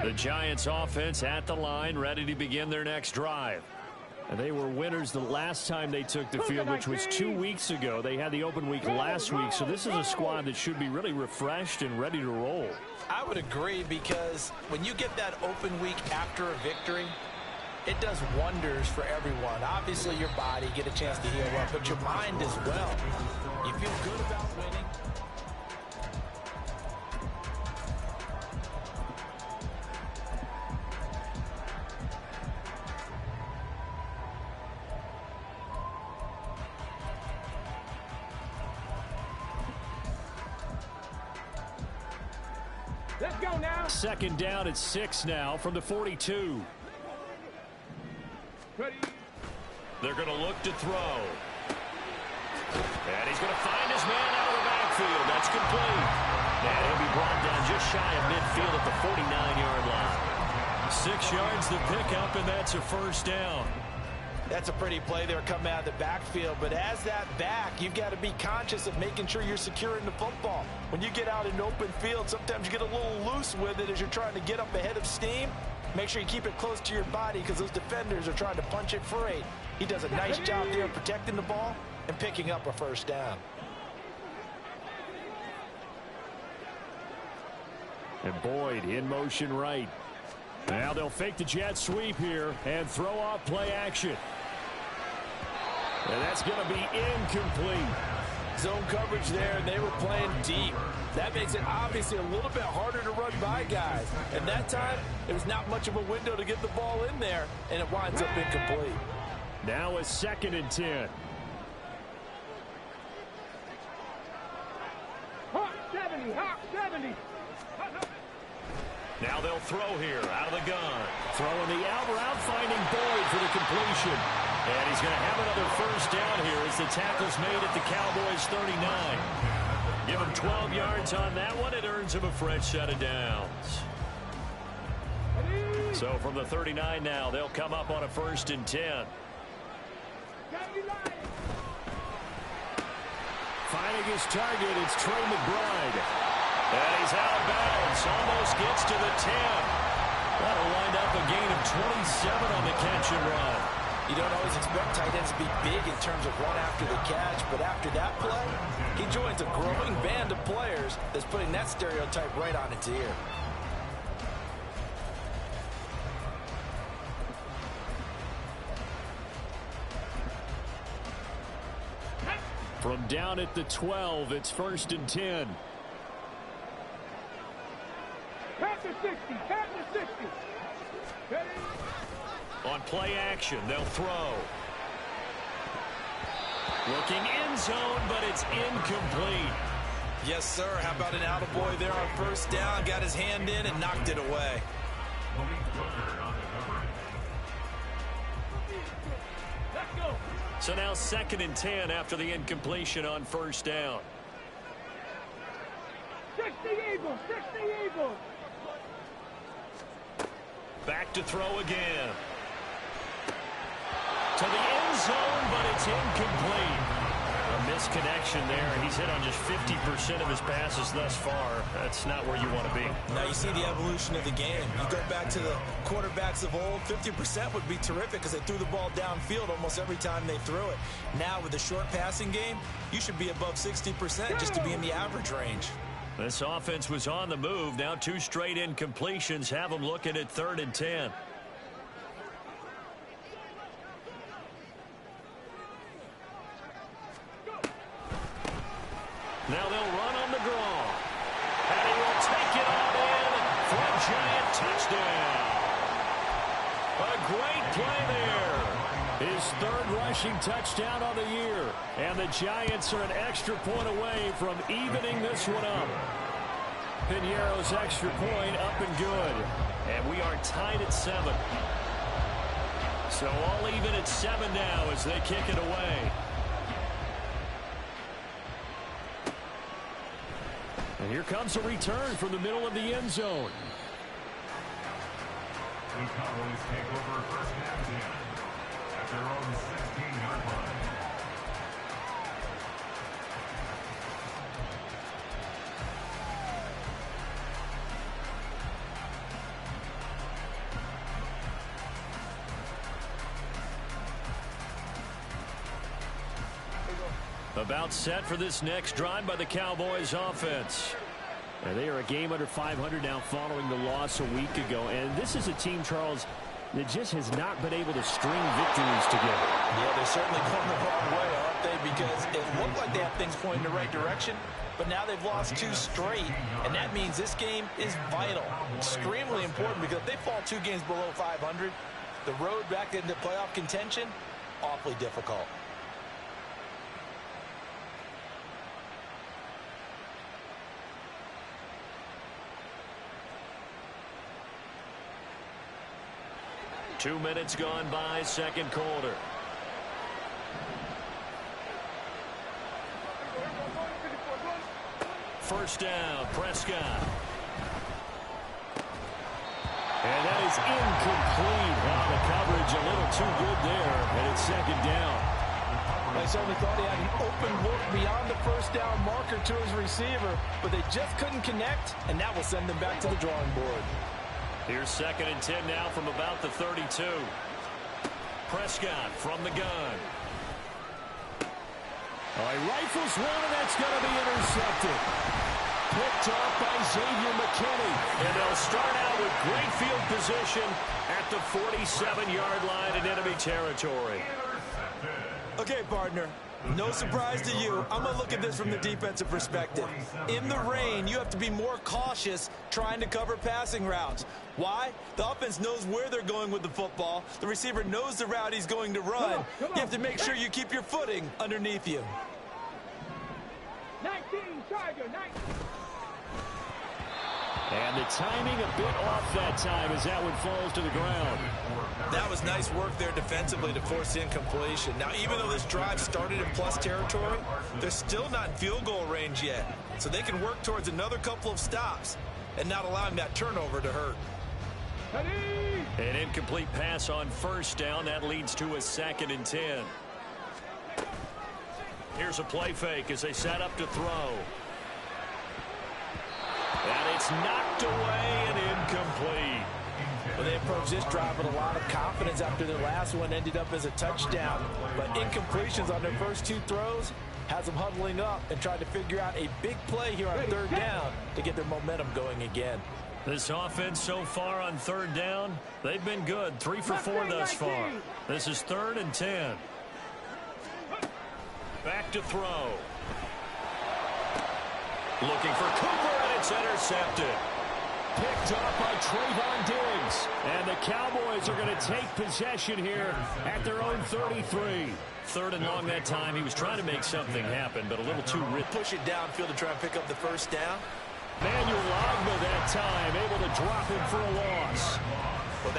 The Giants offense at the line, ready to begin their next drive. And they were winners the last time they took the field, which was 2 weeks ago. They had the open week last week, so this is a squad that should be really refreshed and ready to roll. I would agree, because when you get that open week after a victory, it does wonders for everyone. Obviously, your body, get a chance to heal up, but your mind as well. You feel good about winning. Let's go now. Second down at 6 now from the 42. Ready. They're going to look to throw. And he's going to find his man out of the backfield. That's complete. And he'll be brought down just shy of midfield at the 49-yard line. 6 yards the pickup, and that's a first down. That's a pretty play there coming out of the backfield, but as that back, you've got to be conscious of making sure you're securing the football. When you get out in open field, sometimes you get a little loose with it as you're trying to get up ahead of steam. Make sure you keep it close to your body, because those defenders are trying to punch it free. He does a nice job there of protecting the ball and picking up a first down. And Boyd in motion right. Now they'll fake the jet sweep here and throw off play action. And that's going to be incomplete. Zone coverage there, and they were playing deep. That makes it obviously a little bit harder to run by guys. And that time, it was not much of a window to get the ball in there, and it winds up incomplete. Now a 2nd and 10. Hot 70, hot 70. Now they'll throw here out of the gun. Throwing the out route, finding Boyd for the completion. And he's going to have another first down here as the tackle's made at the Cowboys' 39. Give him 12 yards on that one. It earns him a fresh set of downs. So from the 39 now, they'll come up on a 1st and 10. Finding his target, it's Trey McBride. And he's out of bounds, almost gets to the 10. That'll wind up a gain of 27 on the catch and run. You don't always expect tight ends to be big in terms of run after the catch, but after that play, he joins a growing band of players that's putting that stereotype right on its ear. From down at the 12, it's 1st and 10. Pass to 60, pass to 60. Ready. On play action, they'll throw. Looking end zone, but it's incomplete. Yes, sir. How about an attaboy there on first down? Got his hand in and knocked it away. Let's go. So now 2nd and 10 after the incompletion on first down. 60 Eagles, 60 Eagles. Back to throw again. To the end zone, but it's incomplete. A misconnection there. He's hit on just 50% of his passes thus far. That's not where you want to be. Now you see the evolution of the game. You go back to the quarterbacks of old, 50% would be terrific because they threw the ball downfield almost every time they threw it. Now with the short passing game, you should be above 60% just to be in the average range. This offense was on the move. Now 2 straight incompletions have them looking at 3rd and 10. Now they'll run on the draw. And he will take it on in for a Giant touchdown. A great play there. His 3rd rushing touchdown of the year. And the Giants are an extra point away from evening this one up. Piñeiro's extra point up and good. And we are tied at 7. So all even at 7 now as they kick it away. And here comes a return from the middle of the end zone. The Cowboys take over 1st and 10 at their own 16-yard line. About set for this next drive by the Cowboys offense. And they are a game under 500 now following the loss a week ago. And this is a team, Charles, that just has not been able to string victories together. Yeah, they're certainly going the wrong way, aren't they? Because it looked like they have things pointing in the right direction, but now they've lost 2 straight, and that means this game is vital, extremely important, because if they fall 2 games below 500, the road back into playoff contention, awfully difficult. Two minutes gone by, second quarter. First down, Prescott. And that is incomplete. Wow, the coverage a little too good there, and it's second down. I certainly thought he had an open look beyond the first down marker to his receiver, but they just couldn't connect, and that will send them back to the drawing board. Here's second and 10 now from about the 32. Prescott from the gun. He rifles one, and that's going to be intercepted. Picked off by Xavier McKinney. And they'll start out with great field position at the 47-yard line in enemy territory. Okay, partner. No surprise to you. I'm going to look at this from the defensive perspective. In the rain, you have to be more cautious trying to cover passing routes. Why? The offense knows where they're going with the football. The receiver knows the route he's going to run. You have to make sure you keep your footing underneath you. 19, Tiger, 19. And the timing a bit off that time as that one falls to the ground. That was nice work there defensively to force the incompletion. Now, even though this drive started in plus territory, they're still not in field goal range yet. So they can work towards another couple of stops and not allowing that turnover to hurt. An incomplete pass on first down. That leads to a second and 10. Here's a play fake as they set up to throw. And it's knocked away and incomplete. Well, they approached this drive with a lot of confidence after their last one ended up as a touchdown. But incompletions on their first 2 throws has them huddling up and trying to figure out a big play here on third down to get their momentum going again. This offense so far on third down, they've been good. 3 for 4 thus far. This is 3rd and 10. Back to throw. Looking for Cooper, and it's intercepted. Picked off by Trayvon Diggs. And the Cowboys are going to take possession here at their own 33. 3rd and long that time. He was trying to make something happen, but a little too rich. Push it downfield to try and pick up the first down. Manuel Ogba that time able to drop him for a loss. Well,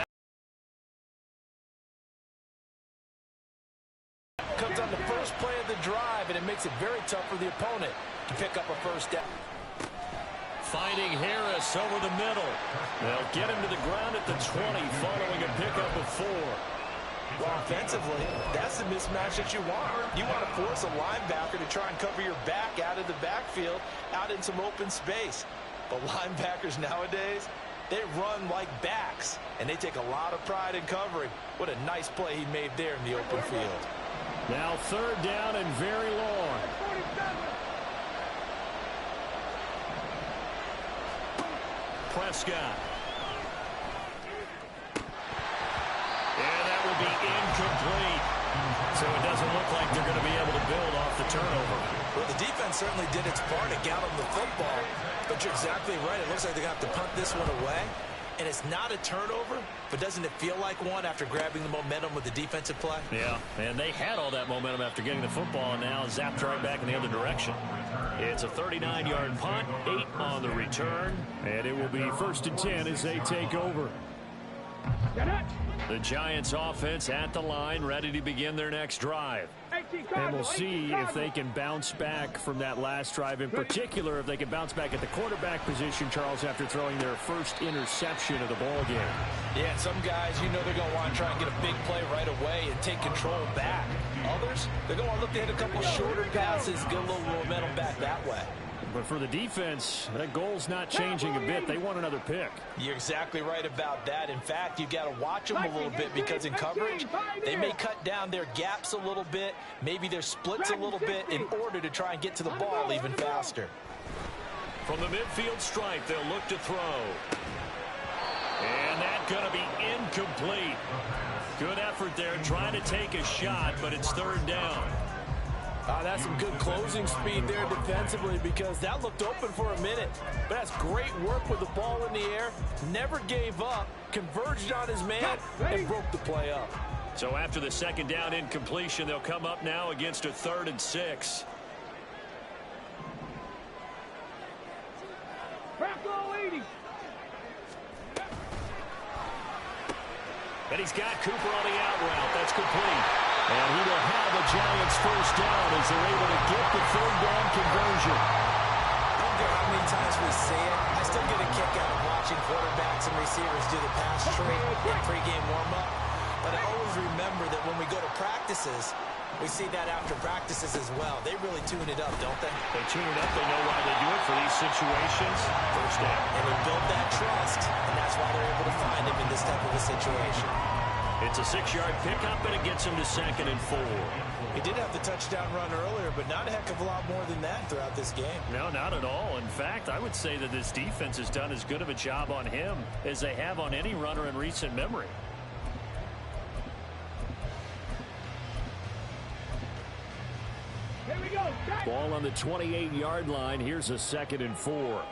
that comes on the first play of the drive, and it makes it very tough for the opponent to pick up a first down. Finding Harris over the middle. They'll get him to the ground at the 20 following a pickup of 4. Well, offensively, that's the mismatch that you want. You want to force a linebacker to try and cover your back out of the backfield, out in some open space. But linebackers nowadays, they run like backs, and they take a lot of pride in covering. What a nice play he made there in the open field. Now 3rd down and very long. Prescott. And that will be incomplete. So it doesn't look like they're going to be able to build off the turnover. Well, the defense certainly did its part to get them the football. But you're exactly right. It looks like they're going to have to punt this one away. And it's not a turnover, but doesn't it feel like one after grabbing the momentum with the defensive play? Yeah, and they had all that momentum after getting the football, and now zapped right back in the other direction. It's a 39-yard punt, 8 on the return, and it will be 1st and 10 as they take over. The Giants offense at the line, ready to begin their next drive. And we'll see if they can bounce back from that last drive. In particular, if they can bounce back at the quarterback position, Charles, after throwing their first interception of the ball game. Yeah, some guys, you know they're going to want to try and get a big play right away and take control back. Others, they're going to look to hit a couple shorter passes, get a little momentum back that way. But for the defense, that goal's not changing a bit. They want another pick. You're exactly right about that. In fact, you've got to watch them a little bit because in coverage, they may cut down their gaps a little bit, maybe their splits a little bit in order to try and get to the ball even faster. From the midfield stripe, they'll look to throw. And that's going to be incomplete. Good effort there trying to take a shot, but it's third down. That's some good closing speed there defensively because that looked open for a minute. But that's great work with the ball in the air. Never gave up, converged on his man, and broke the play up. So after the second down incompletion, they'll come up now against a 3rd and 6. And he's got Cooper on the out route. That's complete. And he will have the Giants first down as they're able to get the 3rd down conversion. I don't care how many times we see it. I still get a kick out of watching quarterbacks and receivers do the pass tree in pregame warm-up. But I always remember that when we go to practices, we see that after practices as well. They really tune it up, don't they? They tune it up. They know why they do it for these situations. First down. And they build that trust, and that's why they're able to find him in this type of a situation. It's a 6-yard pickup, and it gets him to 2nd and 4. He did have the touchdown run earlier, but not a heck of a lot more than that throughout this game. No, not at all. In fact, I would say that this defense has done as good of a job on him as they have on any runner in recent memory. Here we go. Ball on the 28-yard line. Here's a 2nd and 4.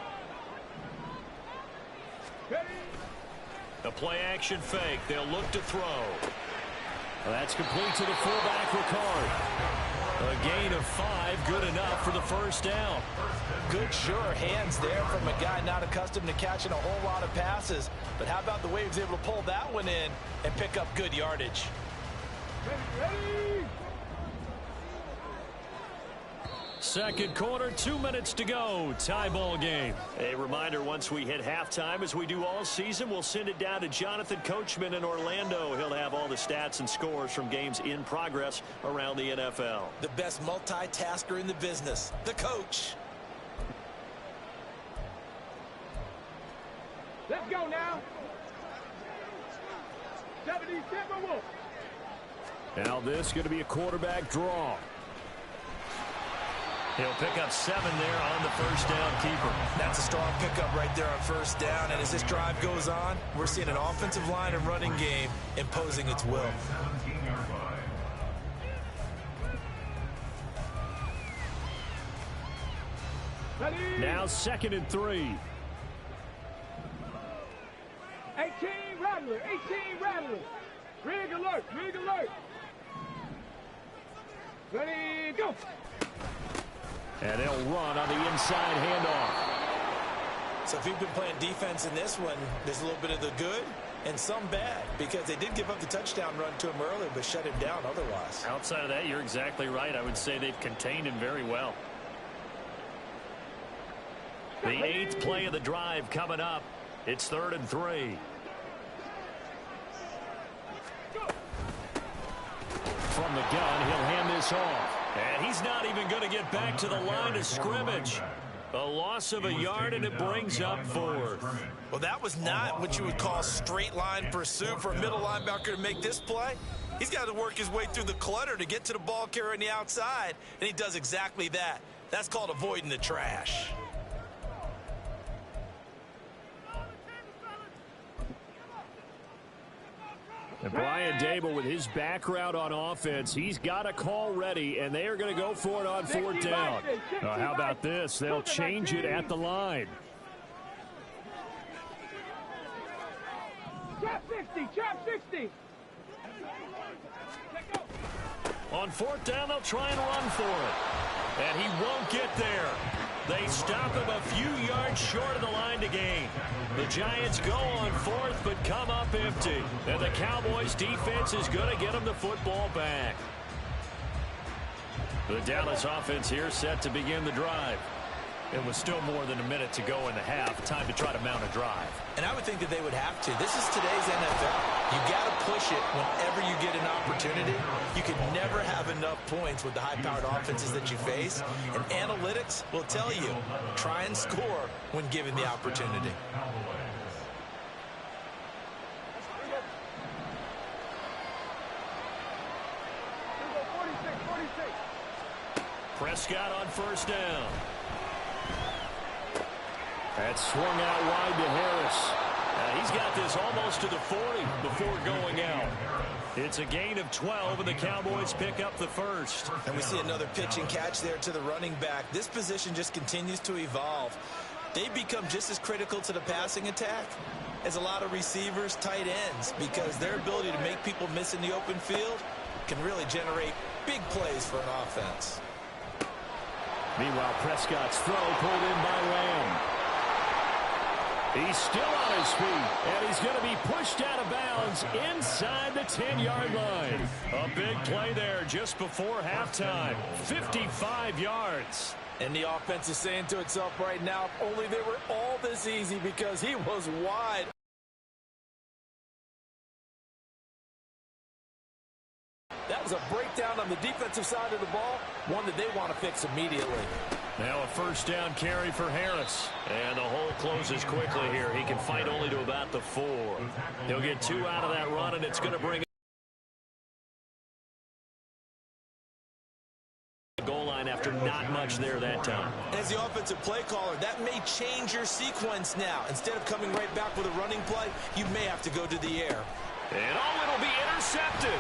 The play-action fake. They'll look to throw. Well, that's complete to the fullback, Ricard. A gain of 5, good enough for the first down. Good, sure hands there from a guy not accustomed to catching a whole lot of passes. But how about the way he was able to pull that one in and pick up good yardage? Ready. Second quarter, 2 minutes to go. Tie ball game. A reminder, once we hit halftime, as we do all season, we'll send it down to Jonathan Coachman in Orlando. He'll have all the stats and scores from games in progress around the NFL. The best multitasker in the business, the coach. Let's go now. 77 Wolf. Now this is going to be a quarterback draw. He'll pick up 7 there on the first down keeper. That's a strong pickup right there on first down. And as this drive goes on, we're seeing an offensive line and running game imposing its will. Now 2nd and 3. 18 Rattler. 18 Rattler. Rig alert. Rig alert. Ready, go. And they'll run on the inside handoff. So if you've been playing defense in this one, there's a little bit of the good and some bad because they did give up the touchdown run to him earlier but shut him down otherwise. Outside of that, you're exactly right. I would say they've contained him very well. The 8th play of the drive coming up. It's 3rd and 3. From the gun, he'll hand this off. And he's not even going to get back to the line of scrimmage. A loss of a yard, and it brings up 4th. Well, that was not what you would call straight line pursuit for a middle linebacker to make this play. He's got to work his way through the clutter to get to the ball carrier on the outside, and he does exactly that. That's called avoiding the trash. And Brian Dable, with his background on offense, he's got a call ready, and they are going to go for it on 4th down. How about this? They'll change it at the line. Trap 60. Trap 60. On 4th down, they'll try and run for it. And he won't get there. They stop him a few yards short of the line to gain. The Giants go on 4th, but come up empty. And the Cowboys' defense is going to get them the football back. The Dallas offense here set to begin the drive. It was still more than a minute to go in the half. Time to try to mount a drive. And I would think that they would have to. This is today's NFL. You got to push it whenever you get an opportunity. You can never have enough points with the high-powered offenses that you face. And analytics will tell you, try and score when given the opportunity. Prescott on first down. That's swung out wide to Harris. He's got this almost to the 40 before going out. It's a gain of 12, and the Cowboys pick up the first. And we see another pitch and catch there to the running back. This position just continues to evolve. They become just as critical to the passing attack as a lot of receivers, tight ends, because their ability to make people miss in the open field can really generate big plays for an offense. Meanwhile, Prescott's throw pulled in by Lamb. He's still on his feet, and he's going to be pushed out of bounds inside the 10-yard line. A big play there just before halftime. 55 yards. And the offense is saying to itself right now, if only they were all this easy, because he was wide. That was a breakdown on the defensive side of the ball, one that they want to fix immediately. Now a first down carry for Harris. And the hole closes quickly here. He can fight only to about the 4. He'll get 2 out of that run, and it's going to bring the goal line after not much there that time. As the offensive play caller, that may change your sequence now. Instead of coming right back with a running play, you may have to go to the air. And it'll be intercepted.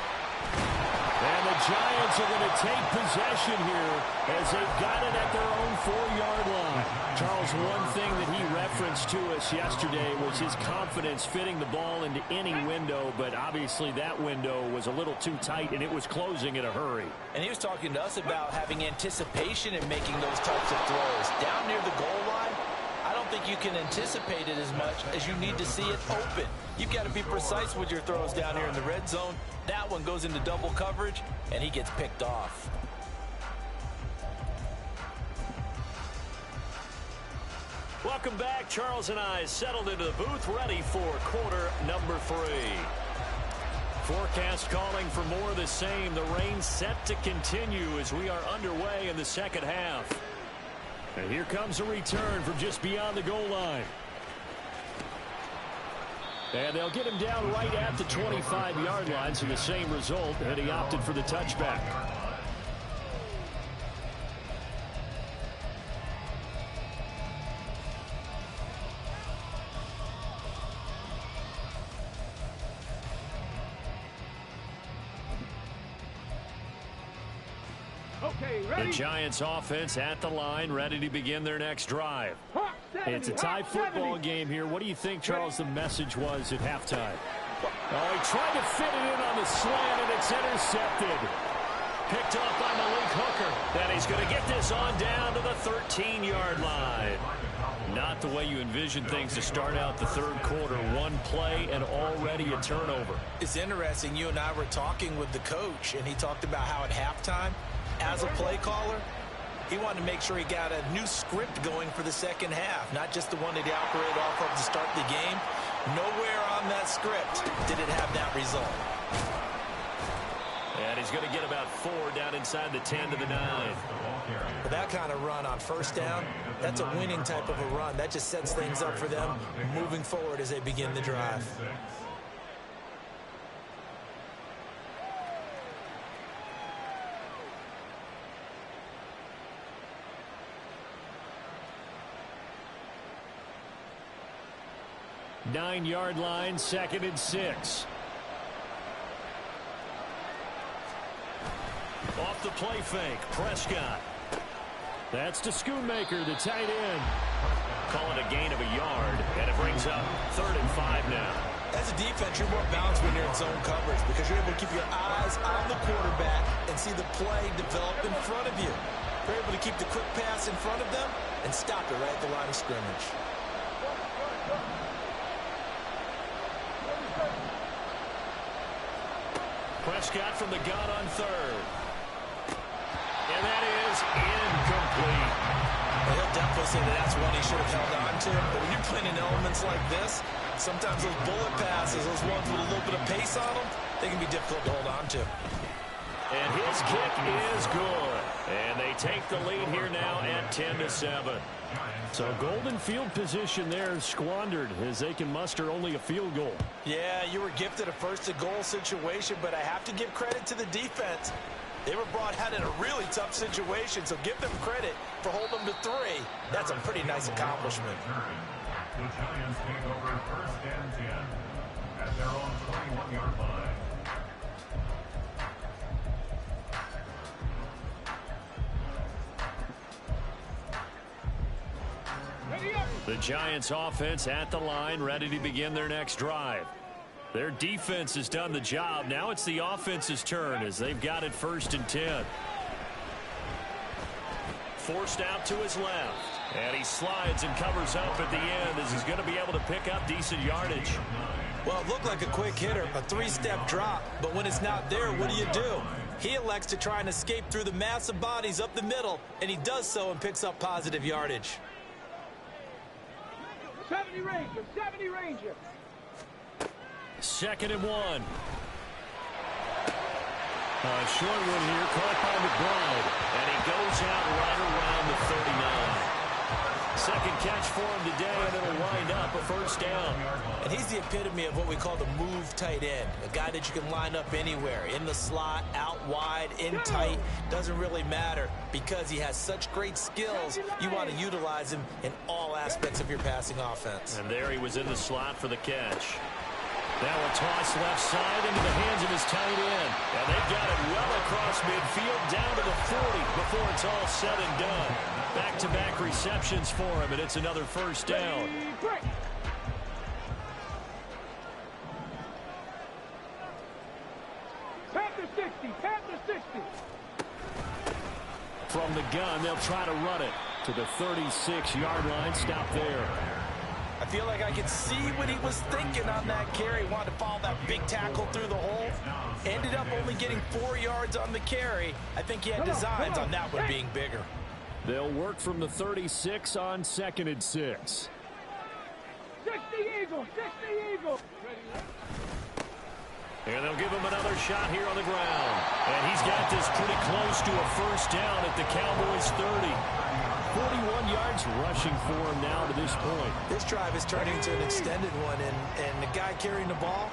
And the Giants are going to take possession here as they've got it at their own 4-yard line. Charles, one thing that he referenced to us yesterday was his confidence fitting the ball into any window, but obviously that window was a little too tight, and it was closing in a hurry. And he was talking to us about having anticipation in making those types of throws. Down near the goal line, I don't think you can anticipate it as much as you need to see it open. You've got to be precise with your throws down here in the red zone. That one goes into double coverage, and he gets picked off. Welcome back. Charles and I settled into the booth, ready for quarter number 3. Forecast calling for more of the same. The rain set to continue as we are underway in the second half. And here comes a return from just beyond the goal line. And they'll get him down right at the 25-yard line, so the same result, and he opted for the touchback. Okay, ready? The Giants offense at the line, ready to begin their next drive. It's a tie football game here. What do you think, Charles, the message was at halftime? Oh, he tried to fit it in on the slant, and it's intercepted. Picked up by Malik Hooker. And he's going to get this on down to the 13-yard line. Not the way you envision things to start out the third quarter. One play and already a turnover. It's interesting. You and I were talking with the coach, and he talked about how at halftime, as a play caller, he wanted to make sure he got a new script going for the second half, not just the one that he operated off of to start the game. Nowhere on that script did it have that result. And he's going to get about 4 down inside the 10 to the 9. But that kind of run on first down, that's a winning type of a run. That just sets things up for them moving forward as they begin the drive. Nine-yard line, 2nd and 6. Off the play fake, Prescott. That's to Schoonmaker, the tight end. Call it a gain of a yard, and it brings up 3rd and 5 now. As a defense, you're more balanced when you're in zone coverage because you're able to keep your eyes on the quarterback and see the play develop in front of you. You're able to keep the quick pass in front of them and stop it right at the line of scrimmage. Prescott from the gun on 3rd. And that is incomplete. He'll definitely say that that's one he should have held on to. But when you're playing in elements like this, sometimes those bullet passes, those ones with a little bit of pace on them, they can be difficult to hold on to. And his kick is good. And they take the lead here now at 10-7. So golden field position there squandered as they can muster only a field goal. Yeah, you were gifted a first-to-goal situation, but I have to give credit to the defense. They were brought out in a really tough situation, so give them credit for holding them to 3. That's a pretty nice accomplishment. The Giants take over first and 10 at their own 21-yard line. The Giants offense at the line, ready to begin their next drive. Their defense has done the job. Now it's the offense's turn as they've got it 1st and 10. Forced out to his left. And he slides and covers up at the end as he's going to be able to pick up decent yardage. Well, it looked like a quick hitter, a 3-step drop. But when it's not there, what do? He elects to try and escape through the massive bodies up the middle, and he does so and picks up positive yardage. 70 Ranger, 70 Ranger. 2nd and 1. A short one here, caught by McBride. And he goes out right around the 39. Second catch for him today, and it'll wind up a 1st down. And he's the epitome of what we call the move tight end. A guy that you can line up anywhere. In the slot, out wide, in tight. Doesn't really matter because he has such great skills. You want to utilize him in all aspects of your passing offense. And there he was in the slot for the catch. Now a toss left side into the hands of his tight end. And they've got it well across midfield down to the 40 before it's all said and done. Back-to-back receptions for him, and it's another 1st down. Panther 60, Panther 60. From the gun, they'll try to run it to the 36-yard line. Stop there. I feel like I could see what he was thinking on that carry. Wanted to follow that big tackle through the hole. Ended up only getting 4 yards on the carry. I think he had designs on that one being bigger. They'll work from the 36 on 2nd and 6. 60 Eagles, 60 Eagles. And they'll give him another shot here on the ground. And he's got this pretty close to a 1st down at the Cowboys' 30. 41 yards rushing for him now to this point. This drive is turning into an extended one, and the guy carrying the ball,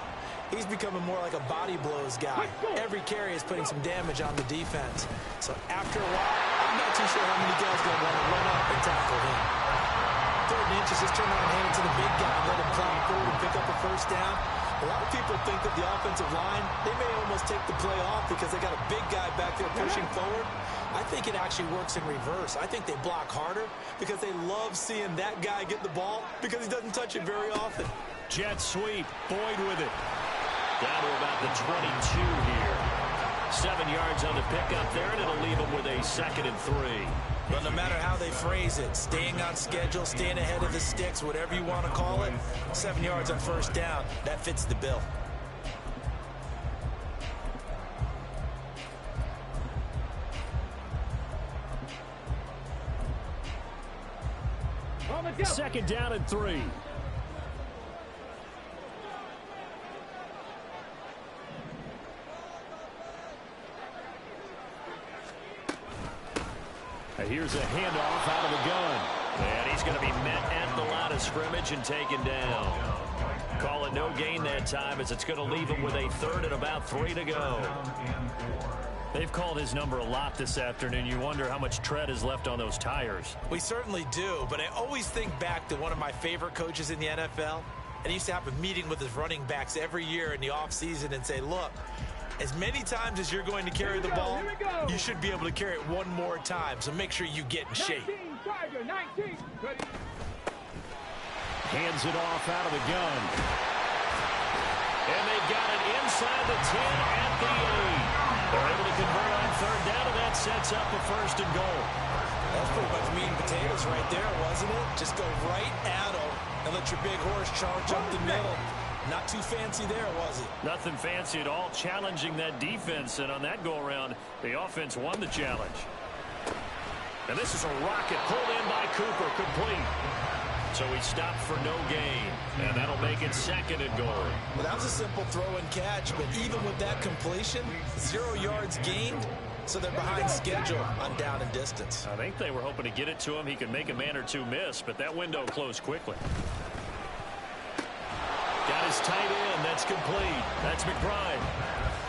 he's becoming more like a body blows guy. Every carry is putting some damage on the defense. So after a while, I'm not too sure how many guys are going to want to run up and tackle him. 3rd and inches, just turn around and hand it to the big guy and let him plow forward and pick up a 1st down. A lot of people think that the offensive line, they may almost take the play off because they got a big guy back there pushing forward. I think it actually works in reverse. I think they block harder because they love seeing that guy get the ball because he doesn't touch it very often. Jet sweep, Boyd with it. Down to about the 22 here. 7 yards on the pickup there, and it'll leave him with a 2nd and 3. But no matter how they phrase it, staying on schedule, staying ahead of the sticks, whatever you want to call it, 7 yards on 1st down, that fits the bill. Second down and 3. Here's a handoff out of the gun. And he's going to be met at the line of scrimmage and taken down. Call it no gain that time as it's going to leave him with a 3rd and about 3 to go. They've called his number a lot this afternoon. You wonder how much tread is left on those tires. We certainly do, but I always think back to one of my favorite coaches in the NFL. And he used to have a meeting with his running backs every year in the offseason and say, look, as many times as you're going to carry the ball, you should be able to carry it one more time. So make sure you get in shape. 19, Tiger, 19. Ready. Hands it off out of the gun. And they've got it inside the 10 at the 8. They're able to convert on 3rd down, and that sets up a 1st and goal. That's pretty much meat and potatoes right there, wasn't it? Just go right at them and let your big horse charge up the middle. Not too fancy there, was it? Nothing fancy at all, challenging that defense, and on that go-around, the offense won the challenge. And this is a rocket pulled in by Cooper, complete. So he stopped for no gain, and that'll make it 2nd and goal. Well, that was a simple throw and catch, but even with that completion, 0 yards gained, so they're behind schedule on down and distance. I think they were hoping to get it to him. He could make a man or two miss, but that window closed quickly. Got his tight end. That's complete. That's McBride.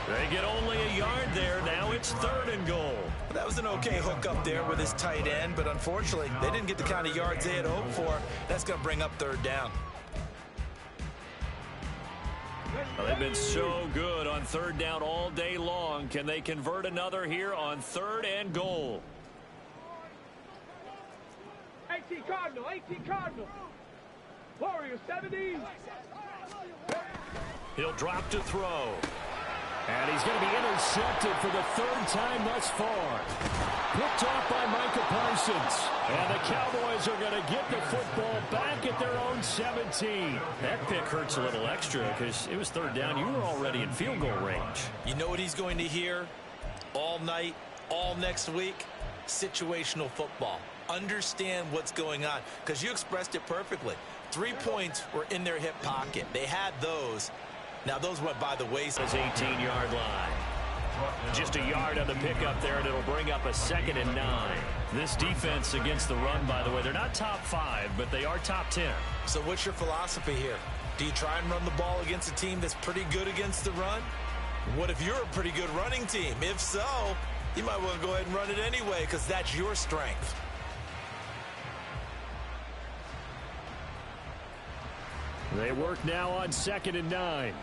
They get only a yard there. Now it's 3rd and goal. Well, that was an okay hook up there with his tight end, but unfortunately, they didn't get the kind of yards they had hoped for. That's going to bring up 3rd down. Well, they've been so good on 3rd down all day long. Can they convert another here on 3rd and goal? 18 Cardinal, 18 Cardinal. Warriors, 70. He'll drop to throw. And he's going to be intercepted for the 3rd time thus far. Picked off by Micah Parsons. And the Cowboys are going to get the football back at their own 17. That pick hurts a little extra because it was 3rd down. You were already in field goal range. You know what he's going to hear all night, all next week? Situational football. Understand what's going on, because you expressed it perfectly. 3 points were in their hip pocket. They had those. Now those went by the wayside. 18-yard line. Just a yard on the pickup there, and it'll bring up a 2nd and 9. This defense against the run, by the way, they're not top 5, but they are top 10. So what's your philosophy here? Do you try and run the ball against a team that's pretty good against the run? What if you're a pretty good running team? If so, you might want to go ahead and run it anyway, because that's your strength. They work now on 2nd and 9.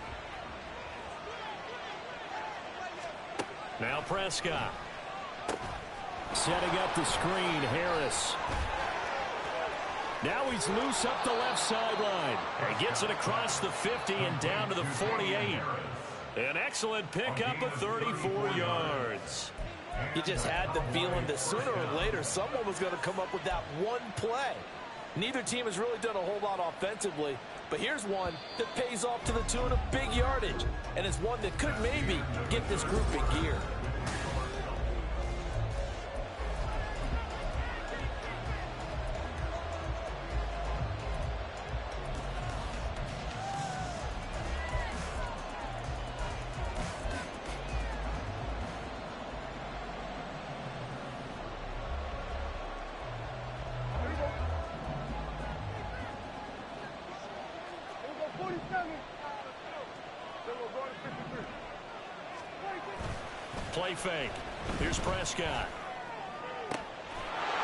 Now Prescott. Setting up the screen, Harris. Now he's loose up the left sideline. And gets it across the 50 and down to the 48. An excellent pickup of 34 yards. You just had the feeling that sooner or later someone was going to come up with that one play. Neither team has really done a whole lot offensively, but here's one that pays off to the tune of big yardage, and it's one that could maybe get this group in gear. Play fake. Here's Prescott.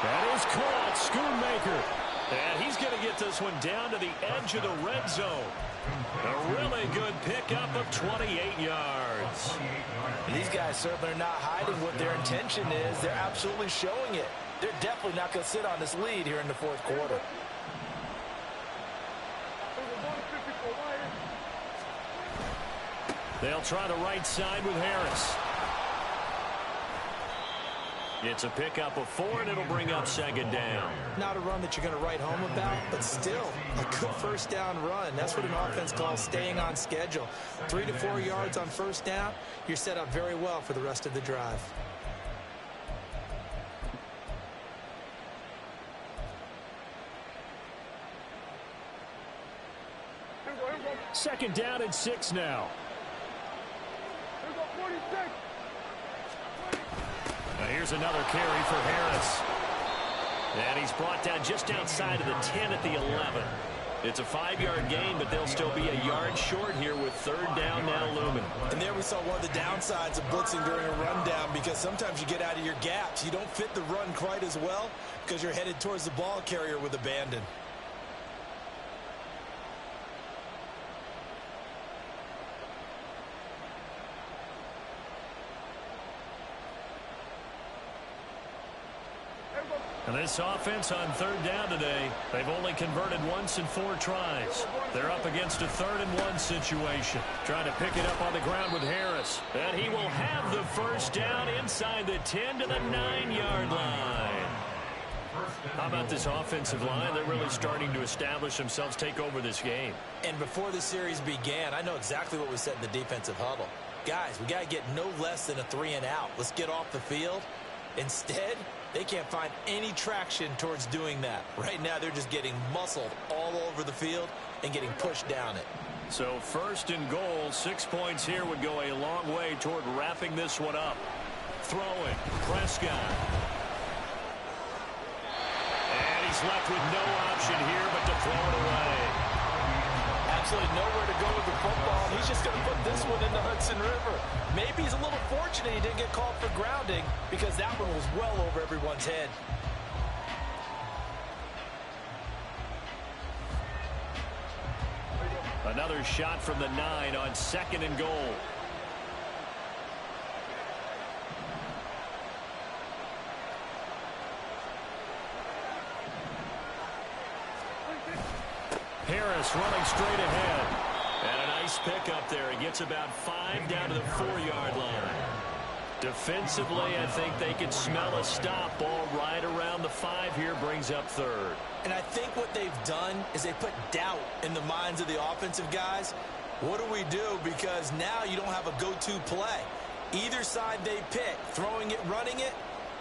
That is caught. Schoonmaker. And he's going to get this one down to the edge of the red zone. A really good pickup of 28 yards. These guys certainly are not hiding what their intention is. They're absolutely showing it. They're definitely not going to sit on this lead here in the 4th quarter. They'll try the right side with Harris. It's a pickup of 4, and it'll bring up 2nd down. Not a run that you're going to write home about, but still a good 1st down run. That's what an offense calls staying on schedule. 3 to 4 yards on 1st down. You're set up very well for the rest of the drive. Second down and 6 now. Now here's another carry for Harris. And he's brought down just outside of the 10 at the 11. It's a 5-yard gain, but they'll still be a yard short here with 3rd down now looming. And there we saw one of the downsides of blitzing during a rundown, because sometimes you get out of your gaps. You don't fit the run quite as well because you're headed towards the ball carrier with abandon. And this offense on 3rd down today, they've only converted once in 4 tries. They're up against a 3rd and 1 situation. Trying to pick it up on the ground with Harris. And he will have the 1st down inside the 10 to the 9-yard line. How about this offensive line? They're really starting to establish themselves, take over this game. And before the series began, I know exactly what was said in the defensive huddle. Guys, we got to get no less than a 3 and out. Let's get off the field. Instead, they can't find any traction towards doing that. Right now, they're just getting muscled all over the field and getting pushed down it. So 1st and goal, 6 points here would go a long way toward wrapping this one up. Throwing, Prescott. And he's left with no option here but to throw it away. Absolutely nowhere to go with the football. He's just going to put this one in the Hudson River. Maybe he's a little fortunate he didn't get called for grounding because that one was well over everyone's head. Another shot from the 9 on 2nd and goal. Harris running straight ahead. And a nice pick up there. He gets about 5 down to the 4-yard line. Defensively, I think they can smell a stop. Ball right around the 5 here, brings up 3rd. And I think what they've done is they put doubt in the minds of the offensive guys. What do we do? Because now you don't have a go-to play. Either side they pick, throwing it, running it,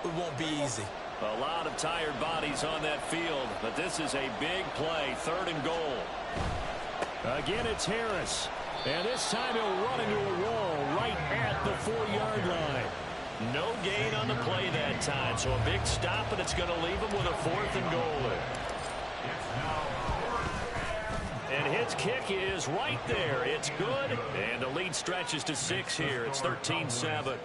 it won't be easy. A lot of tired bodies on that field, but this is a big play, 3rd and goal. Again, it's Harris. And this time he'll run into a wall right at the 4-yard line. No gain on the play that time, so a big stop, and it's going to leave him with a 4th and goal. And his kick is right there. It's good, and the lead stretches to 6 here. It's 13-7.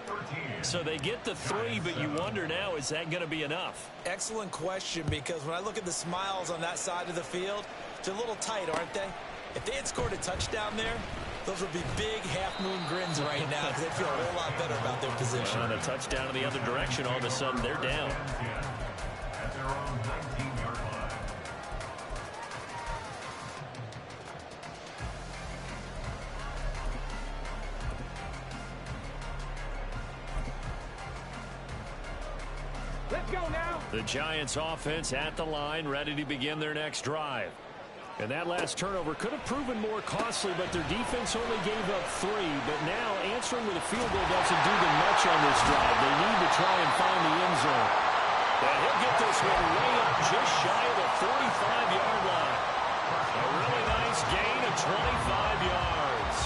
So they get the 3, but you wonder now, is that going to be enough? Excellent question, because when I look at the smiles on that side of the field, they're a little tight, aren't they? If they had scored a touchdown there, those would be big half-moon grins right now because they feel a whole lot better about their position. On a touchdown in the other direction, all of a sudden they're down. At their own 19-yard line. Let's go now. The Giants offense at the line, ready to begin their next drive. And that last turnover could have proven more costly, but their defense only gave up 3. But now answering with a field goal doesn't do them much on this drive. They need to try and find the end zone. And he'll get this one way up just shy of the 45-yard line. A really nice gain of 25 yards.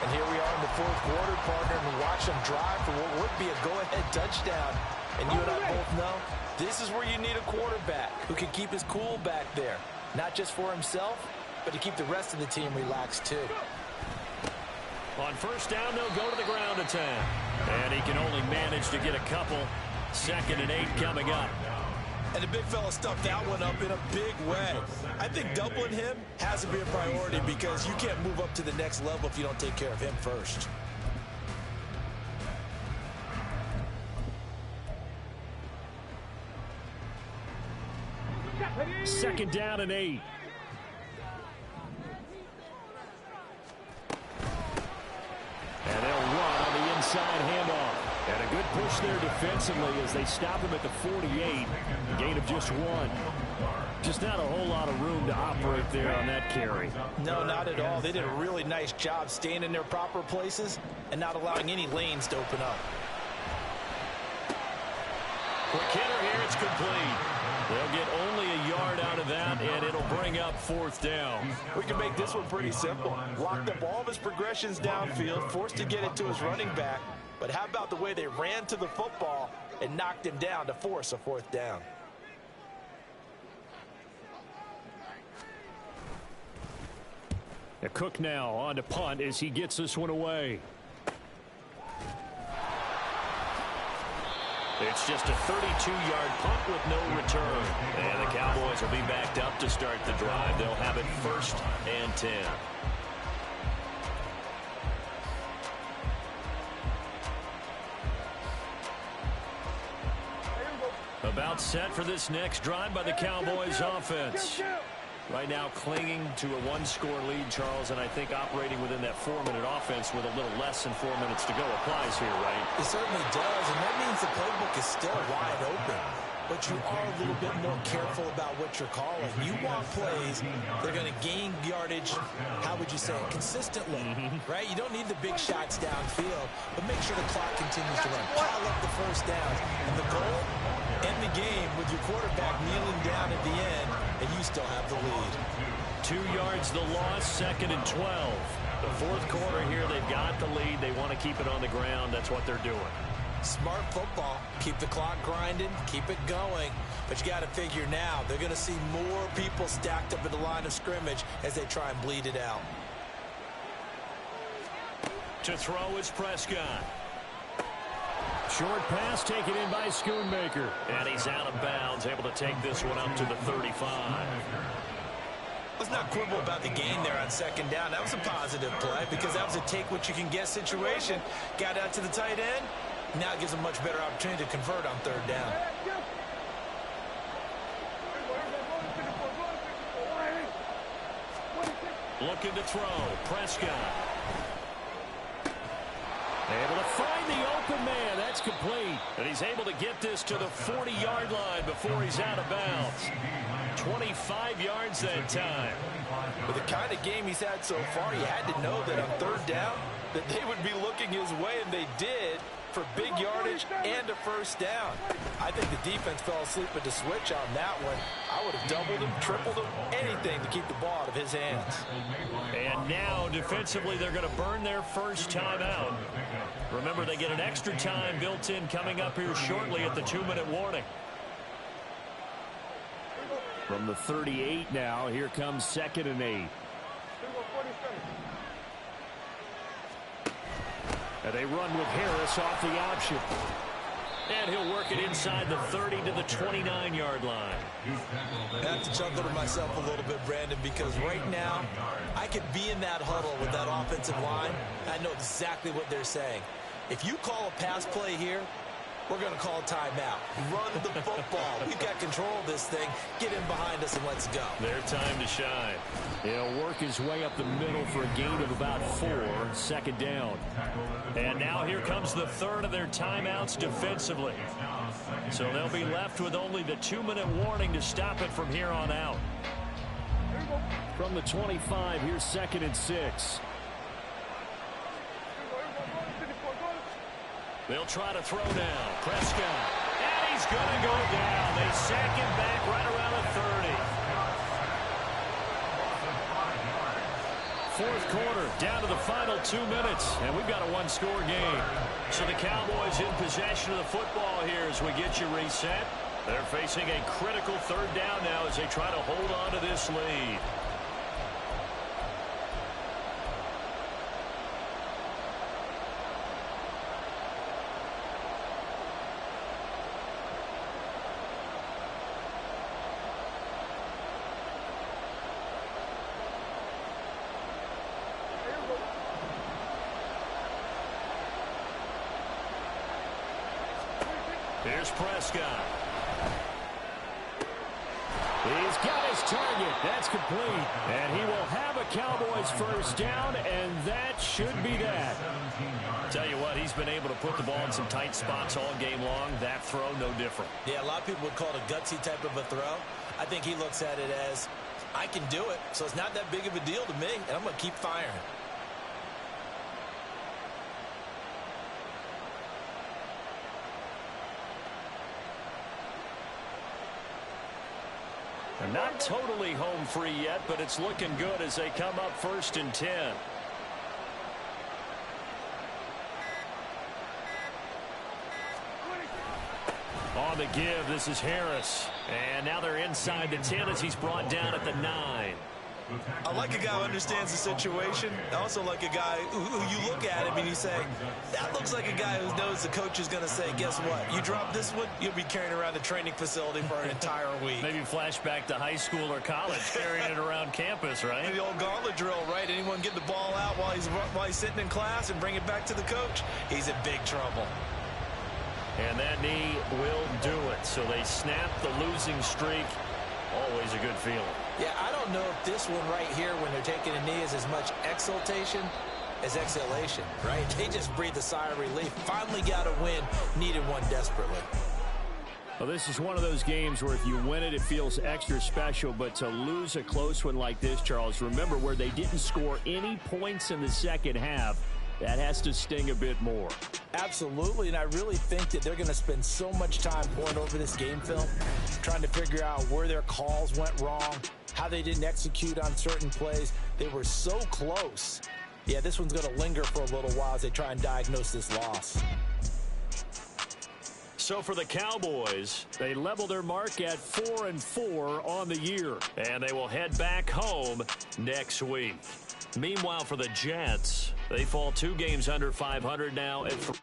And here we are in the 4th quarter, partner, and watch them drive for what would be a go-ahead touchdown. And you and I both know this is where you need a quarterback who can keep his cool back there. Not just for himself, but to keep the rest of the team relaxed too. On 1st down, they'll go to the ground attack. And he can only manage to get a couple. 2nd and 8 coming up. And the big fella stuffed that one up in a big way. I think doubling him has to be a priority because you can't move up to the next level if you don't take care of him first. Second down and 8. And they'll run on the inside handoff. And a good push there defensively as they stop him at the 48. Gain of just 1. Just not a whole lot of room to operate there on that carry. No, not at all. They did a really nice job staying in their proper places and not allowing any lanes to open up. Quick hitter here, it's complete. They'll get only a yard out of that, and it'll bring up 4th down. We can make this one pretty simple. Locked up all of his progressions downfield, forced to get it to his running back. But how about the way they ran to the football and knocked him down to force a 4th down? A Cook now on to punt as he gets this one away. It's just a 32-yard punt with no return. And the Cowboys will be backed up to start the drive. They'll have it 1st and 10. About set for this next drive by the Cowboys offense. Right now clinging to a 1-score lead, Charles, and I think operating within that 4-minute offense with a little less than 4 minutes to go applies here, right? It certainly does, and that means the playbook is still wide open. But you are a little bit more careful about what you're calling. You want plays, they're going to gain yardage, how would you say it, consistently, right? You don't need the big shots downfield, but make sure the clock continues to run. Pile up the 1st downs. And the goal, end the game with your quarterback kneeling down at the end, and you still have the lead. 2 yards the loss, 2nd and 12. The fourth quarter here, they've got the lead. They want to keep it on the ground. That's what they're doing. Smart football. Keep the clock grinding. Keep it going. But you got to figure now, they're going to see more people stacked up at the line of scrimmage as they try and bleed it out. To throw is Prescott. Short pass taken in by Schoonmaker. And he's out of bounds, able to take this one up to the 35. Let's not quibble about the gain there on 2nd down. That was a positive play because that was a take-what-you-can-get situation. Got out to the tight end. Now it gives a much better opportunity to convert on 3rd down. Looking to throw. Prescott. Able to find the open man. That's complete. And he's able to get this to the 40-yard line before he's out of bounds. 25 yards that time. With the kind of game he's had so far, you had to know that on 3rd down that they would be looking his way, and they did, for big yardage and a 1st down. I think the defense fell asleep at the switch on that one. I would have doubled him, tripled him, anything to keep the ball out of his hands. And now, defensively, they're going to burn their first timeout. Remember, they get an extra time built in coming up here shortly at the 2-minute warning. From the 38 now, here comes 2nd and 8. And they run with Harris off the option. And he'll work it inside the 30 to the 29-yard line. I have to chuckle to myself a little bit, Brandon, because right now I could be in that huddle with that offensive line. I know exactly what they're saying. If you call a pass play here, we're going to call a timeout. Run the football. We've got control of this thing. Get in behind us and let's go. Their time to shine. He'll work his way up the middle for a gain of about 4, 2nd down. And now here comes the 3rd of their timeouts defensively. So they'll be left with only the 2-minute warning to stop it from here on out. From the 25, here's 2nd and 6. They'll try to throw now. Prescott. And he's going to go down. They sack him back right around the 30. Fourth quarter, down to the final 2 minutes, and we've got a 1-score game. So the Cowboys in possession of the football here as we get you reset. They're facing a critical 3rd down now as they try to hold on to this lead. Here's Prescott. He's got his target. That's complete. And he will have a Cowboys 1st down, and that should be that. Tell you what, he's been able to put the ball in some tight spots all game long. That throw, no different. Yeah, a lot of people would call it a gutsy type of a throw. I think he looks at it as, I can do it, so it's not that big of a deal to me, and I'm going to keep firing. They're not totally home free yet, but it's looking good as they come up 1st and 10. On the give, this is Harris. And now they're inside the 10 as he's brought down at the 9. I like a guy who understands the situation. I also like a guy who you look at him and you say, that looks like a guy who knows the coach is going to say, guess what? You drop this one, you'll be carrying around the training facility for an entire week. Maybe flashback to high school or college, carrying it around campus, right? The old gauntlet drill, right? Anyone get the ball out while he's sitting in class and bring it back to the coach? He's in big trouble. And that knee will do it. So they snap the losing streak. Always a good feeling. Yeah, I don't know if this one right here, when they're taking a knee, is as much exultation as exhalation, right? They just breathe a sigh of relief. Finally got a win, needed one desperately. Well, this is one of those games where if you win it, it feels extra special. But to lose a close one like this, Charles, remember where they didn't score any points in the second half, that has to sting a bit more. Absolutely, and I really think that they're going to spend so much time pouring over this game film, trying to figure out where their calls went wrong, how they didn't execute on certain plays. They were so close. Yeah, this one's going to linger for a little while as they try and diagnose this loss. So for the Cowboys, they level their mark at 4-4 on the year, and they will head back home next week. Meanwhile, for the Jets, they fall 2 games under 500 now at